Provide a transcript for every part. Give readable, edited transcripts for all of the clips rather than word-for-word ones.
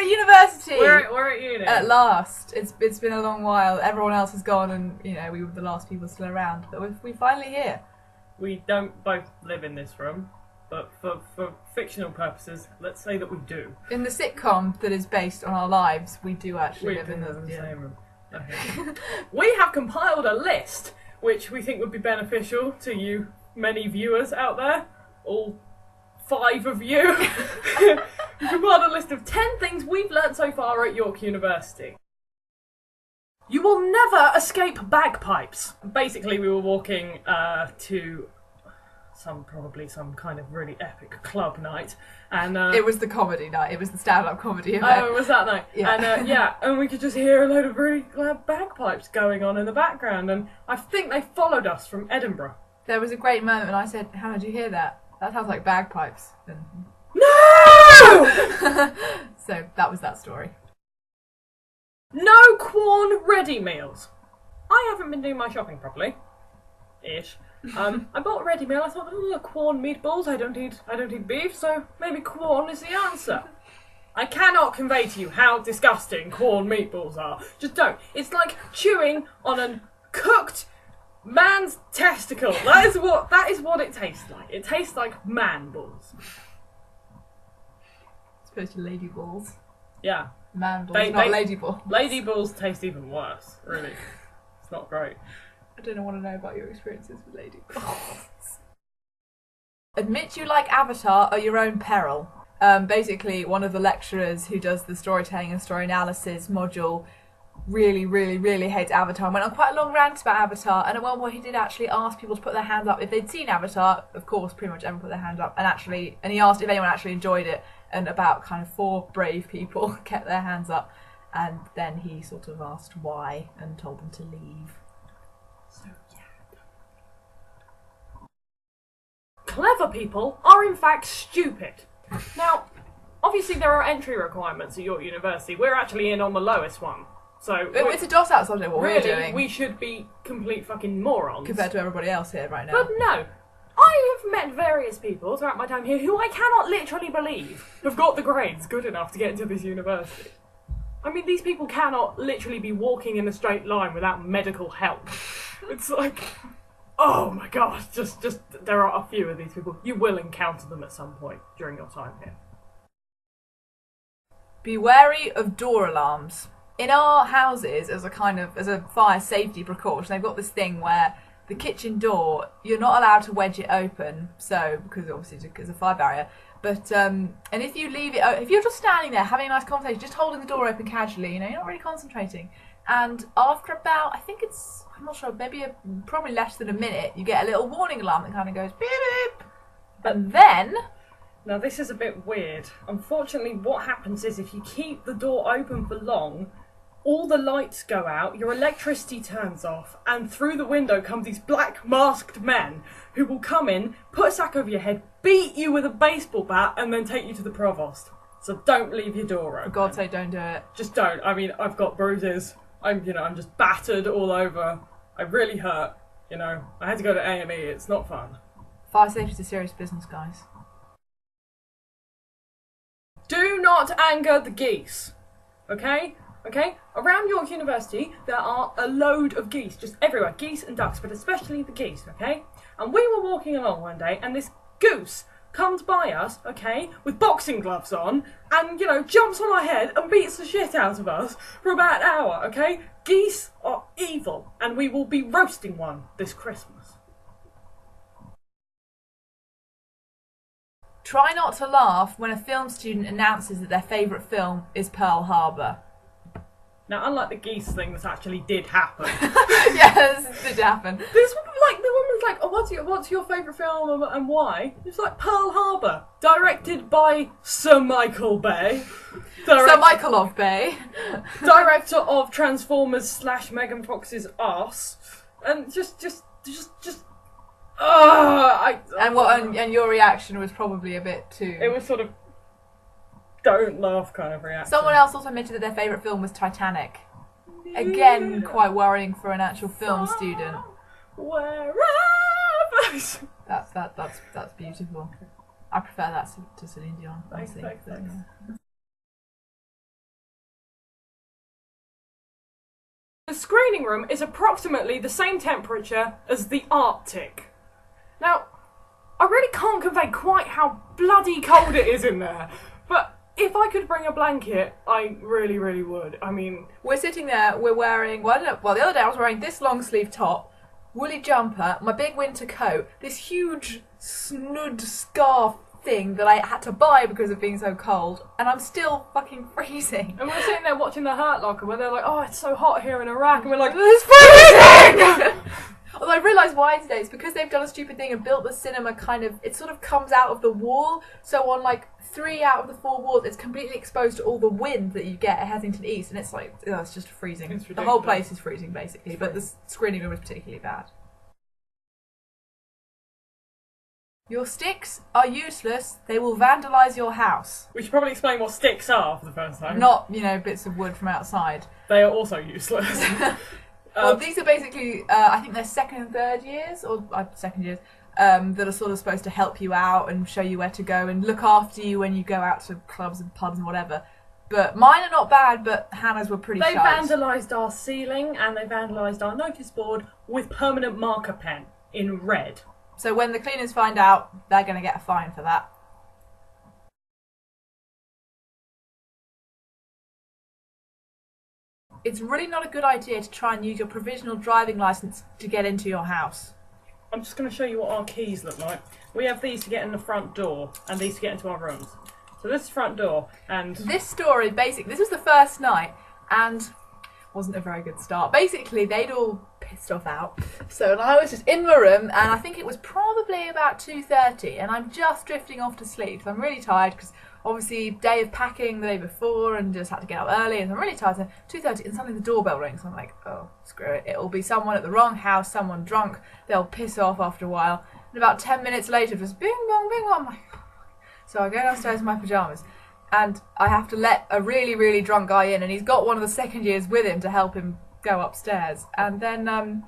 at university. We're at uni. At last. It's been a long while. Everyone else has gone, and we were the last people still around. But we're finally here. We don't both live in this room, but for fictional purposes, let's say that we do. In the sitcom that is based on our lives, we do actually live in the same room. Okay. We have compiled a list which we think would be beneficial to you, many viewers out there, all 5 of you. We've compiled a list of 10 things we've learnt so far at York University. You will never escape bagpipes. Basically, we were walking to probably some kind of really epic club night, and it was the comedy night. It was the stand-up comedy event. Oh, it was that night. Yeah. And we could just hear a load of really loud bagpipes going on in the background, and I think they followed us from Edinburgh. There was a great moment when I said, "Hannah, did you hear that? That sounds like bagpipes." And... No! So that was that story. No Quorn ready meals. I haven't been doing my shopping properly. Ish. I bought a ready meal. I thought, Quorn meatballs. I don't eat beef, so maybe Quorn is the answer. I cannot convey to you how disgusting Quorn meatballs are. Just don't. It's like chewing on a cooked man's testicle. That is what it tastes like. It tastes like man balls. As opposed to lady balls. Yeah. Man balls, not lady balls. Lady balls taste even worse, really. It's not great. I don't want to know about your experiences with lady balls. Admit you like Avatar at your own peril. Basically, one of the lecturers who does the storytelling and story analysis module really, really, really hates Avatar and went on quite a long rant about Avatar, and at one point he did actually ask people to put their hands up if they'd seen Avatar. Of course, pretty much everyone put their hands up, and he asked if anyone actually enjoyed it, and about kind of 4 brave people kept their hands up, and then he sort of asked why and told them to leave. So yeah. Clever people are in fact stupid. Now, obviously there are entry requirements at York University. We're actually in on the lowest one. So it's a DOS subject, what we're doing. We should be complete fucking morons. Compared to everybody else here right now. But no. I have met various people throughout my time here who I cannot literally believe have got the grades good enough to get into this university. I mean, these people cannot literally be walking in a straight line without medical help. It's like, oh my god, just there are a few of these people. You will encounter them at some point during your time here. Be wary of door alarms. In our houses, as a fire safety precaution, they've got this thing where the kitchen door, you're not allowed to wedge it open, because obviously it's a fire barrier. But and if you leave it, if you're just standing there having a nice conversation, just holding the door open casually, you're not really concentrating. And after about, I'm not sure, probably less than a minute, you get a little warning alarm that kind of goes beep beep. But then. Now this is a bit weird. Unfortunately, what happens is if you keep the door open for long, all the lights go out, your electricity turns off, and through the window come these black masked men who will come in, put a sack over your head, beat you with a baseball bat, and then take you to the provost. So don't leave your door open. For God's sake, don't do it. Just don't. I mean, I've got bruises. I'm just battered all over. I really hurt. I had to go to A&E. It's not fun. Fire safety is a serious business, guys. Do not anger the geese. Okay? Okay? Around York University, there are a load of geese, just everywhere. Geese and ducks, but especially the geese, okay? And we were walking along one day, and this goose comes by us, okay, with boxing gloves on, and, jumps on our head and beats the shit out of us for about an hour, okay? Geese are evil, and we will be roasting one this Christmas. Try not to laugh when a film student announces that their favourite film is Pearl Harbor. Now, unlike the geese thing, this actually did happen. Yes, this did happen. The woman's like, oh, what's your favourite film and why? It's like Pearl Harbor, directed by Sir Michael Bay. Sir Michael of Bay. Director of Transformers / Megan Fox's arse. And just and your reaction was probably a bit too. It was sort of don't laugh kind of reaction. Someone else also mentioned that their favourite film was Titanic. Again, quite worrying for an actual film student. Wherever. That's beautiful. I prefer that to Celine Dion. Thanks. The screening room is approximately the same temperature as the Arctic. Now, I really can't convey quite how bloody cold it is in there, but if I could bring a blanket, I really, really would. I mean... We're sitting there, we're wearing, well, I don't know, well, the other day I was wearing this long sleeve top, woolly jumper, my big winter coat, this huge snood scarf thing that I had to buy because of being so cold, and I'm still fucking freezing. And we're sitting there watching the Hurt Locker where they're like, oh, it's so hot here in Iraq, and we're like, it's freezing! Although I realised why today, it's because they've done a stupid thing and built the cinema kind of, it sort of comes out of the wall, so on like 3 out of the 4 walls, it's completely exposed to all the wind that you get at Headington East, and it's like, oh, it's just freezing. It's the whole place is freezing, basically, but the screening room is particularly bad. Your sticks are useless, they will vandalise your house. We should probably explain what sticks are for the first time. Not, you know, bits of wood from outside. They are also useless. Well, these are basically, I think they're second and third years, or second years, that are sort of supposed to help you out and show you where to go and look after you when you go out to clubs and pubs and whatever. But mine are not bad, but Hannah's were pretty They shite. vandalised our ceiling and they vandalised our notice board with permanent marker pen in red. So when the cleaners find out, they're going to get a fine for that. It's really not a good idea to try and use your provisional driving licence to get into your house. I'm just going to show you what our keys look like. We have these to get in the front door and these to get into our rooms. So this is the front door, and... This story, basically, this was the first night, and wasn't a very good start. Basically, they'd all pissed off out. So I was just in my room, and I think it was probably about 2:30, and I'm just drifting off to sleep. So I'm really tired, because obviously day of packing the day before, and just had to get up early, and I'm really tired. So 2:30, and suddenly the doorbell rings. I'm like, oh, screw it. It'll be someone at the wrong house, someone drunk. They'll piss off after a while. And about 10 minutes later, just bing bong, bing bong. I'm like, oh. So I go downstairs in my pyjamas, and I have to let a really, really drunk guy in, and he's got one of the second years with him to help him go upstairs. And then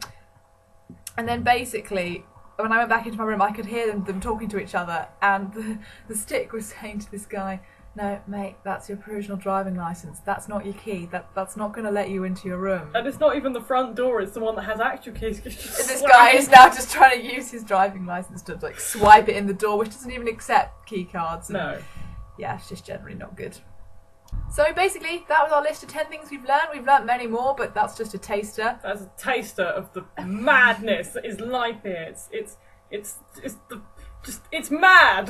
basically, when I went back into my room, I could hear them talking to each other, and the stick was saying to this guy, no, mate, that's your provisional driving licence. That's not your key. That's not going to let you into your room. And it's not even the front door, it's the one that has actual keys. This guy is now just trying to use his driving licence to like swipe it in the door, which doesn't even accept key cards. And, no. Yeah, it's just generally not good. So basically, that was our list of 10 things we've learned. We've learnt many more, but that's just a taster. That's a taster of the madness that is life here. It's mad.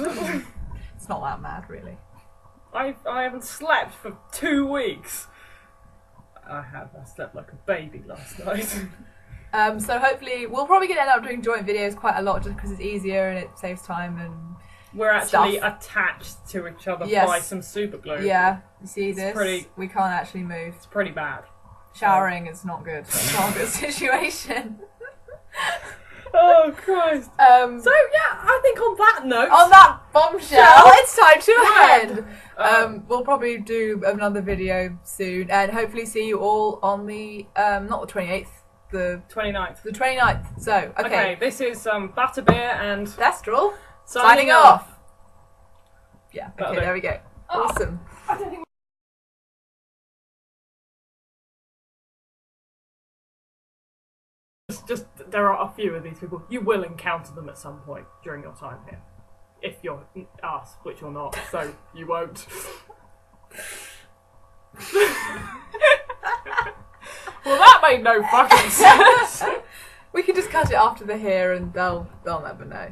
It's not that mad, really. I haven't slept for 2 weeks. I slept like a baby last night. So hopefully, we'll probably end up doing joint videos quite a lot just because it's easier and it saves time and we're actually attached to each other by some super glue. Yeah, you see this? We can't actually move. It's pretty bad. Showering is not good. It's not a good situation. Oh, Christ. So, yeah, I think on that note... On that bombshell, it's time to end. We'll probably do another video soon and hopefully see you all on the, not the 28th, the 29th. The 29th. So, okay. This is Butterbeer and... Buttertral. Signing off. Yeah, okay, there we go. Awesome. I don't think just there are a few of these people. You will encounter them at some point during your time here. If you're us, which you're not, so you won't. Well, that made no fucking sense. We can just cut it after the here and they'll never know.